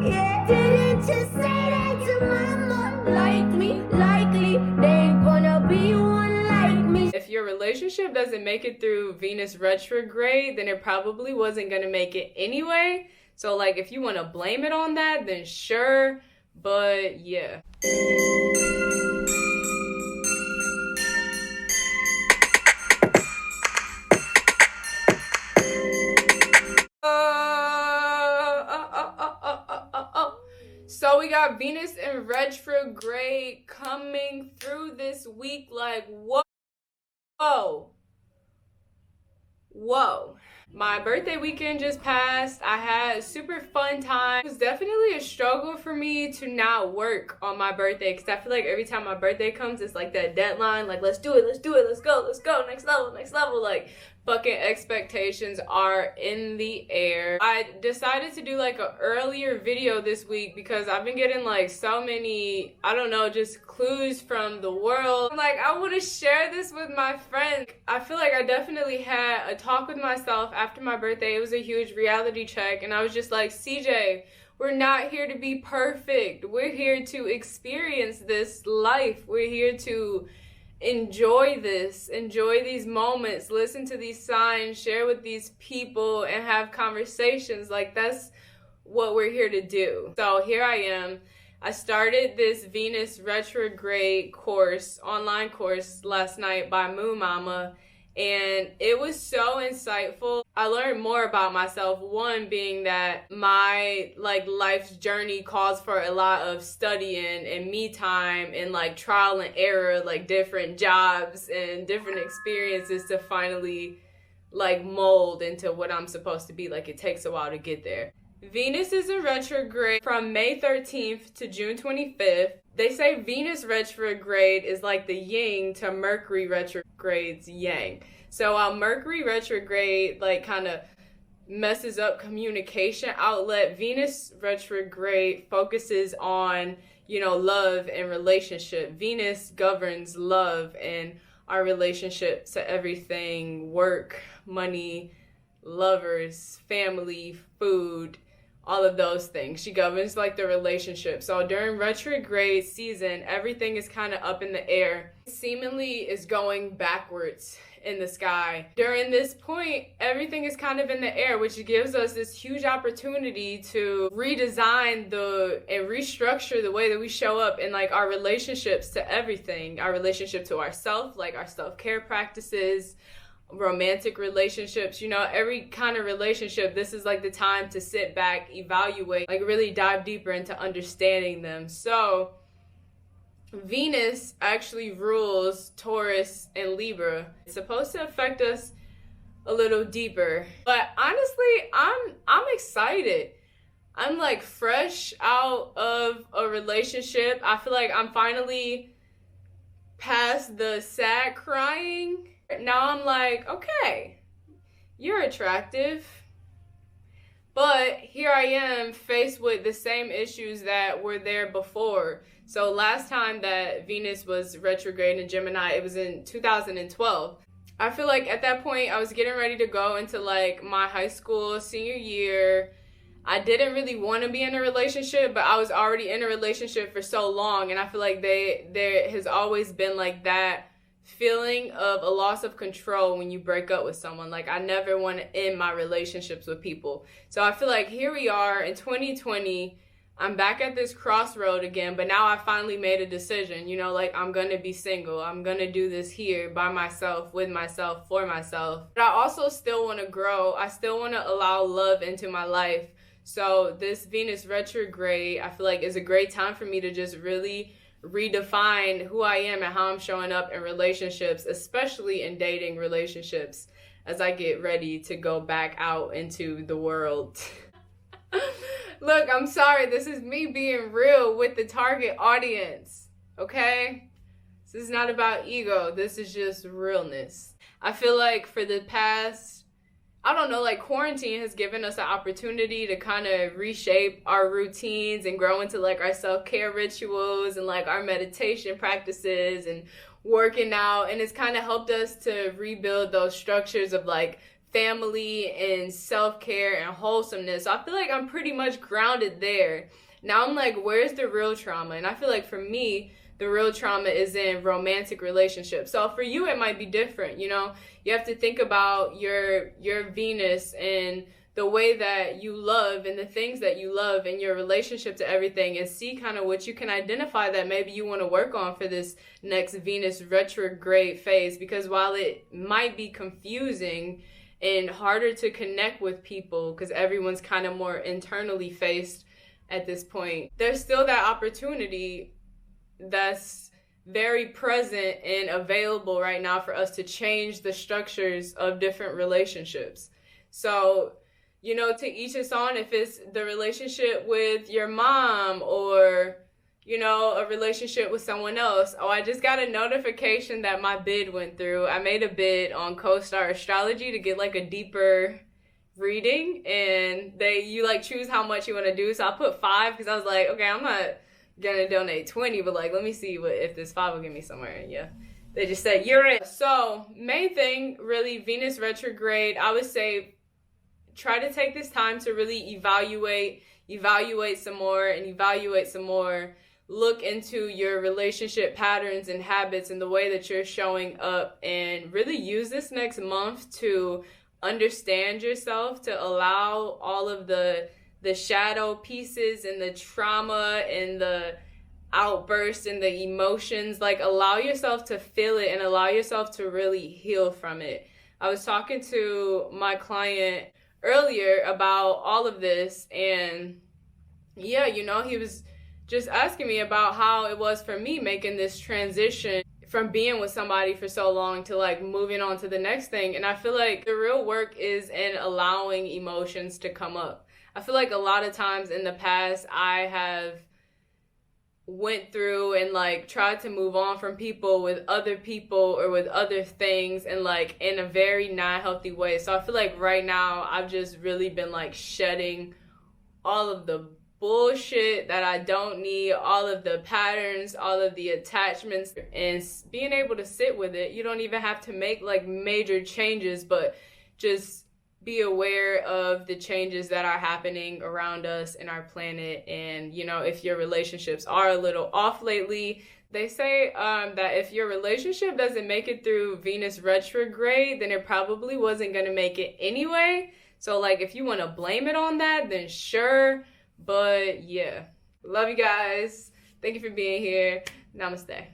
Yeah. Didn't you say that to mama? Like me, likely, they ain't gonna be one like me. If your relationship doesn't make it through Venus retrograde, then it probably wasn't gonna make it anyway. So like if you want to blame it on that, then sure, but yeah. So we got Venus in retrograde coming through this week. Like, whoa. My birthday weekend just passed. I had a super fun time. It was definitely a struggle for me to not work on my birthday, because I feel like every time my birthday comes, it's like that deadline, like let's do it, let's go, next level. Like fucking expectations are in the air. I decided to do like an earlier video this week because I've been getting like so many, I don't know, just clues from the world. Like I want to share this with my friends. I feel like I definitely had a talk with myself after my birthday. It was a huge reality check, and I was just like, CJ, we're not here to be perfect. We're here to experience this life. We're here to enjoy these moments, listen to these signs, share with these people, and have conversations. Like that's what we're here to do. So here I am. I started this Venus retrograde course, online course, last night by Moon Mama, and it was so insightful. I learned more about myself, one being that my life's journey calls for a lot of studying and me time and like trial and error, like different jobs and different experiences to finally like mold into what I'm supposed to be. Like it takes a while to get there. Venus is in retrograde from May 13th to June 25th. They say Venus retrograde is like the yin to Mercury retrograde's yang. So Mercury retrograde like kind of messes up communication outlet. Venus retrograde focuses on, you know, love and relationship. Venus governs love and our relationship to everything: work, money, lovers, family, food, all of those things. She governs like the relationship. So during retrograde season, everything is kind of up in the air. Seemingly is going backwards in the sky. During this point, everything is kind of in the air, which gives us this huge opportunity to redesign and restructure the way that we show up in like our relationships to everything. Our relationship to ourselves, like our self-care practices, romantic relationships, you know, every kind of relationship. This is like the time to sit back, evaluate, like really dive deeper into understanding them. So Venus actually rules Taurus and Libra. It's supposed to affect us a little deeper, but honestly, I'm excited. I'm like fresh out of a relationship. I feel like I'm finally past the sad crying. Now I'm like, okay, you're attractive. But here I am faced with the same issues that were there before. So last time that Venus was retrograde in Gemini, it was in 2012. I feel like at that point I was getting ready to go into like my high school senior year. I didn't really want to be in a relationship, but I was already in a relationship for so long, and I feel like there has always been like that feeling of a loss of control when you break up with someone. Like I never want to end my relationships with people. So I feel like here we are in 2020. I'm back at this crossroad again, but now I finally made a decision, you know, like I'm going to be single. I'm going to do this here by myself, with myself, for myself. But I also still want to grow. I still want to allow love into my life. So this Venus retrograde, I feel like is a great time for me to just really redefine who I am and how I'm showing up in relationships, especially in dating relationships, as I get ready to go back out into the world. Look, I'm sorry, this is me being real with the target audience, okay? This is not about ego, this is just realness. I feel like for the past, I don't know, like quarantine has given us an opportunity to kind of reshape our routines and grow into like our self-care rituals and like our meditation practices and working out. And it's kind of helped us to rebuild those structures of like family and self-care and wholesomeness. So I feel like I'm pretty much grounded there. Now I'm like, where's the real trauma? And I feel like for me, the real trauma is in romantic relationships. So for you, it might be different. You know, you have to think about your Venus and the way that you love and the things that you love in your relationship to everything, and see kind of what you can identify that maybe you want to work on for this next Venus retrograde phase. Because while it might be confusing and harder to connect with people because everyone's kind of more internally faced at this point, there's still that opportunity that's very present and available right now for us to change the structures of different relationships. So, you know, to each his own, if it's the relationship with your mom or, you know, a relationship with someone else. Oh, I just got a notification that my bid went through. I made a bid on CoStar Astrology to get like a deeper reading, and you like choose how much you want to do. So I put 5 because I was like, okay, I'm not gonna donate 20, but like, let me see if this 5 will get me somewhere. And yeah, they just said you're in. So main thing, really, Venus retrograde, I would say try to take this time to really evaluate some more, look into your relationship patterns and habits and the way that you're showing up, and really use this next month to understand yourself, to allow all of the shadow pieces and the trauma and the outbursts and the emotions, like allow yourself to feel it and allow yourself to really heal from it. I was talking to my client earlier about all of this, and yeah, you know, he was just asking me about how it was for me making this transition from being with somebody for so long to like moving on to the next thing. And I feel like the real work is in allowing emotions to come up. I feel like a lot of times in the past I have went through and like tried to move on from people with other people or with other things, and like in a very not healthy way. So I feel like right now I've just really been like shedding all of the bullshit that I don't need, all of the patterns, all of the attachments, and being able to sit with it. You don't even have to make like major changes, but just be aware of the changes that are happening around us and our planet. And, you know, if your relationships are a little off lately, they say that if your relationship doesn't make it through Venus retrograde, then it probably wasn't going to make it anyway. So, like, if you want to blame it on that, then sure. But, yeah. Love you guys. Thank you for being here. Namaste.